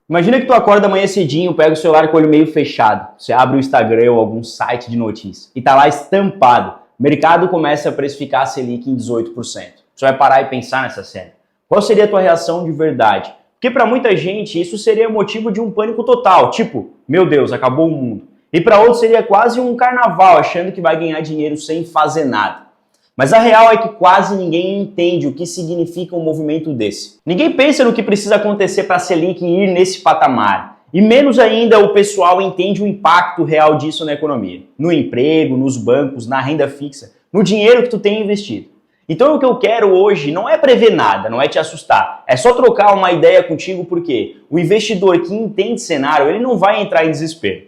Imagina que tu acorda amanhã cedinho, pega o celular com o olho meio fechado. Você abre o Instagram ou algum site de notícias e tá lá estampado. O mercado começa a precificar a Selic em 18%. Você vai parar e pensar nessa cena. Qual seria a tua reação de verdade? Porque para muita gente isso seria motivo de um pânico total, tipo, meu Deus, acabou o mundo. E para outros seria quase um carnaval, achando que vai ganhar dinheiro sem fazer nada. Mas a real é que quase ninguém entende o que significa um movimento desse. Ninguém pensa no que precisa acontecer para a Selic ir nesse patamar. E menos ainda o pessoal entende o impacto real disso na economia. No emprego, nos bancos, na renda fixa, no dinheiro que tu tem investido. Então o que eu quero hoje não é prever nada, não é te assustar. É só trocar uma ideia contigo porque o investidor que entende cenário, ele não vai entrar em desespero.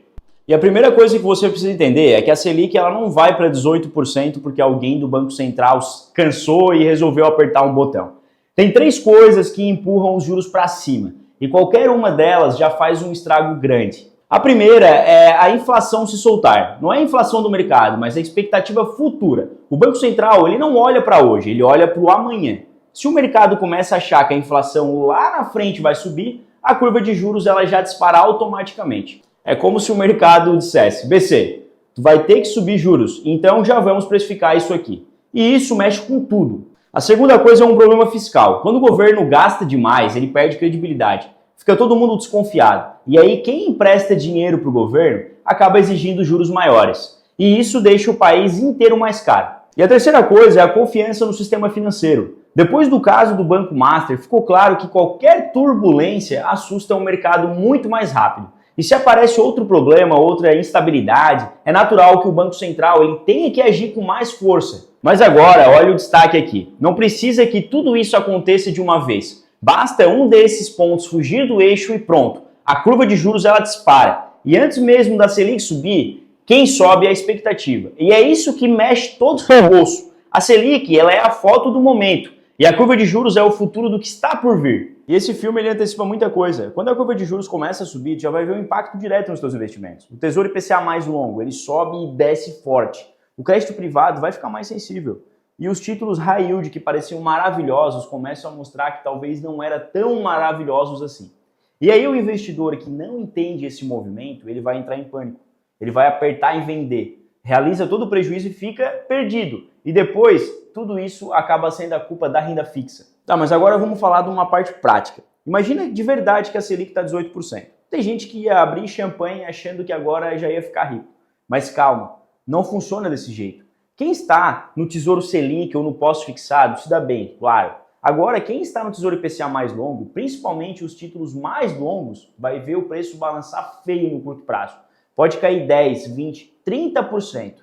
E a primeira coisa que você precisa entender é que a Selic ela não vai para 18% porque alguém do Banco Central cansou e resolveu apertar um botão. Tem três coisas que empurram os juros para cima e qualquer uma delas já faz um estrago grande. A primeira é a inflação se soltar. Não é a inflação do mercado, mas a expectativa futura. O Banco Central ele não olha para hoje, ele olha para o amanhã. Se o mercado começa a achar que a inflação lá na frente vai subir, a curva de juros ela já dispara automaticamente. É como se o mercado dissesse, BC, tu vai ter que subir juros, então já vamos precificar isso aqui. E isso mexe com tudo. A segunda coisa é um problema fiscal. Quando o governo gasta demais, ele perde credibilidade. Fica todo mundo desconfiado. E aí quem empresta dinheiro para o governo acaba exigindo juros maiores. E isso deixa o país inteiro mais caro. E a terceira coisa é a confiança no sistema financeiro. Depois do caso do Banco Master, ficou claro que qualquer turbulência assusta o mercado muito mais rápido. E se aparece outro problema, outra instabilidade, é natural que o Banco Central ele tenha que agir com mais força. Mas agora, olha o destaque aqui. Não precisa que tudo isso aconteça de uma vez. Basta um desses pontos fugir do eixo e pronto. A curva de juros ela dispara. E antes mesmo da Selic subir, quem sobe é a expectativa. E é isso que mexe todo o bolso. A Selic ela é a foto do momento. E a curva de juros é o futuro do que está por vir. E esse filme ele antecipa muita coisa. Quando a curva de juros começa a subir, tu já vai ver um impacto direto nos teus investimentos. O Tesouro IPCA mais longo, ele sobe e desce forte. O crédito privado vai ficar mais sensível. E os títulos high yield que pareciam maravilhosos começam a mostrar que talvez não eram tão maravilhosos assim. E aí o investidor que não entende esse movimento, ele vai entrar em pânico. Ele vai apertar em vender. Realiza todo o prejuízo e fica perdido. E depois, tudo isso acaba sendo a culpa da renda fixa. Tá, mas agora vamos falar de uma parte prática. Imagina de verdade que a Selic está 18%. Tem gente que ia abrir champanhe achando que agora já ia ficar rico. Mas calma, não funciona desse jeito. Quem está no Tesouro Selic ou no pós-fixado se dá bem, claro. Agora, quem está no Tesouro IPCA mais longo, principalmente os títulos mais longos, vai ver o preço balançar feio no curto prazo. Pode cair 10, 20, 30%.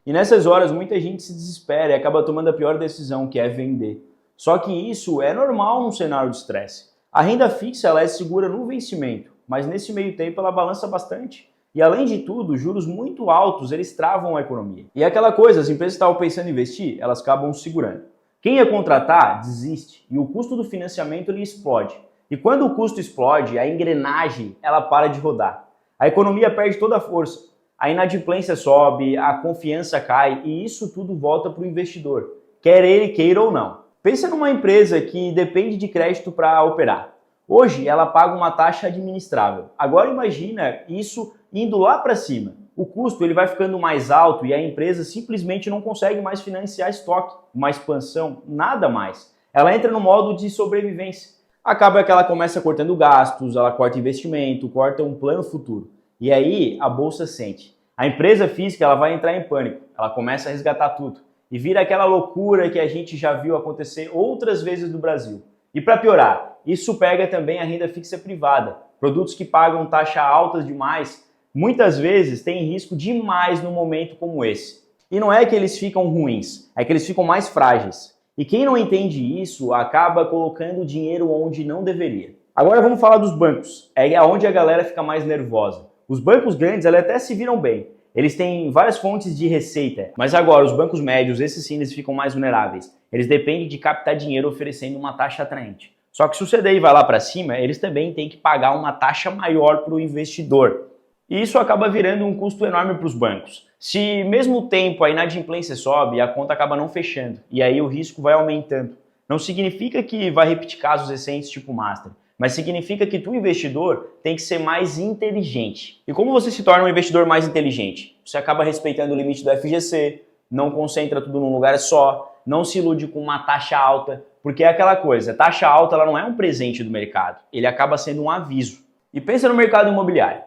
E nessas horas muita gente se desespera e acaba tomando a pior decisão, que é vender. Só que isso é normal num cenário de estresse. A renda fixa ela é segura no vencimento, mas nesse meio tempo ela balança bastante. E além de tudo, juros muito altos eles travam a economia. E é aquela coisa, as empresas estavam pensando em investir, elas acabam segurando. Quem ia contratar, desiste. E o custo do financiamento ele explode. E quando o custo explode, a engrenagem ela para de rodar. A economia perde toda a força. A inadimplência sobe, a confiança cai e isso tudo volta para o investidor, quer ele queira ou não. Pensa numa empresa que depende de crédito para operar. Hoje ela paga uma taxa administrável. Agora imagina isso indo lá para cima. O custo ele vai ficando mais alto e a empresa simplesmente não consegue mais financiar estoque, uma expansão, nada mais. Ela entra no modo de sobrevivência. Acaba que ela começa cortando gastos, ela corta investimento, corta um plano futuro. E aí a bolsa sente. A empresa física ela vai entrar em pânico, ela começa a resgatar tudo. E vira aquela loucura que a gente já viu acontecer outras vezes no Brasil. E para piorar, isso pega também a renda fixa privada. Produtos que pagam taxa altas demais, muitas vezes têm risco demais num momento como esse. E não é que eles ficam ruins, é que eles ficam mais frágeis. E quem não entende isso acaba colocando dinheiro onde não deveria. Agora vamos falar dos bancos. É onde a galera fica mais nervosa. Os bancos grandes até se viram bem. Eles têm várias fontes de receita, mas agora os bancos médios, esses sim, eles ficam mais vulneráveis. Eles dependem de captar dinheiro oferecendo uma taxa atraente. Só que se o CDI vai lá para cima, eles também têm que pagar uma taxa maior para o investidor. E isso acaba virando um custo enorme para os bancos. Se mesmo tempo a inadimplência sobe, a conta acaba não fechando, e aí o risco vai aumentando. Não significa que vai repetir casos recentes tipo Master, mas significa que tu, investidor, tem que ser mais inteligente. E como você se torna um investidor mais inteligente? Você acaba respeitando o limite do FGC, não concentra tudo num lugar só, não se ilude com uma taxa alta, porque é aquela coisa, taxa alta ela não é um presente do mercado, ele acaba sendo um aviso. E pensa no mercado imobiliário.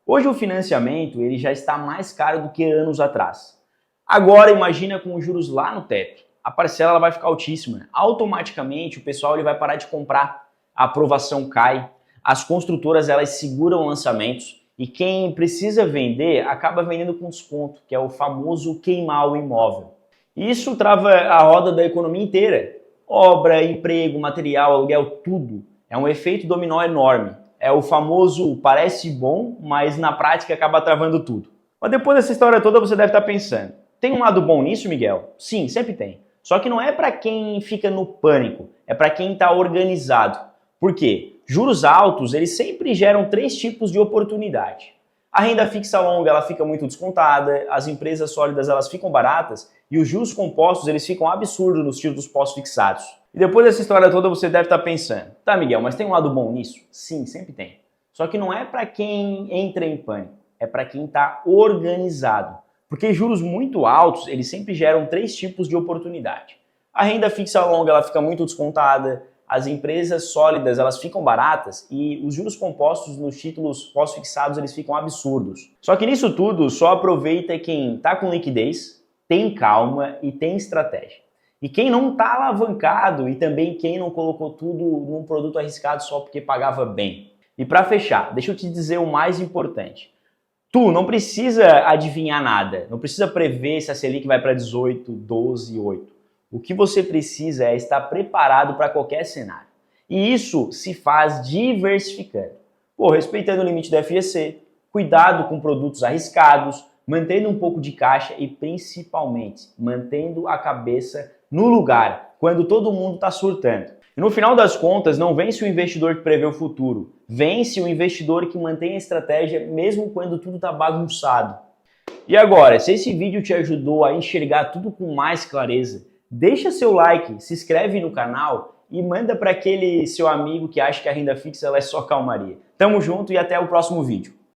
Hoje o financiamento ele já está mais caro do que anos atrás. Agora imagina com os juros lá no teto. A parcela ela vai ficar altíssima. Automaticamente o pessoal ele vai parar de comprar. A aprovação cai, as construtoras elas seguram lançamentos e quem precisa vender acaba vendendo com desconto, que é o famoso queimar o imóvel. Isso trava a roda da economia inteira. Obra, emprego, material, aluguel, tudo. É um efeito dominó enorme. É o famoso parece bom, mas na prática acaba travando tudo. Mas depois dessa história toda você deve estar pensando, tem um lado bom nisso, Miguel? Sim, sempre tem. Só que não é para quem fica no pânico, é para quem está organizado. Por quê? Juros altos, eles sempre geram 3 tipos de oportunidade. A renda fixa longa, ela fica muito descontada, as empresas sólidas, elas ficam baratas e os juros compostos, eles ficam absurdos nos títulos pós-fixados. E depois dessa história toda, você deve estar pensando, tá, Miguel, mas tem um lado bom nisso? Sim, sempre tem. Só que não é para quem entra em pânico, é para quem está organizado. Porque juros muito altos, eles sempre geram 3 tipos de oportunidade. A renda fixa longa, ela fica muito descontada, as empresas sólidas, elas ficam baratas e os juros compostos nos títulos pós-fixados, eles ficam absurdos. Só que nisso tudo, só aproveita quem está com liquidez, tem calma e tem estratégia. E quem não está alavancado e também quem não colocou tudo num produto arriscado só porque pagava bem. E para fechar, deixa eu te dizer o mais importante. Tu não precisa adivinhar nada, não precisa prever se a Selic vai para 18, 12, 8. O que você precisa é estar preparado para qualquer cenário. E isso se faz diversificando. Respeitando o limite do FGC, cuidado com produtos arriscados, mantendo um pouco de caixa e principalmente mantendo a cabeça no lugar, quando todo mundo está surtando. E no final das contas, não vence o investidor que prevê o futuro, vence o investidor que mantém a estratégia mesmo quando tudo está bagunçado. E agora, se esse vídeo te ajudou a enxergar tudo com mais clareza, deixa seu like, se inscreve no canal e manda para aquele seu amigo que acha que a renda fixa ela é só calmaria. Tamo junto e até o próximo vídeo.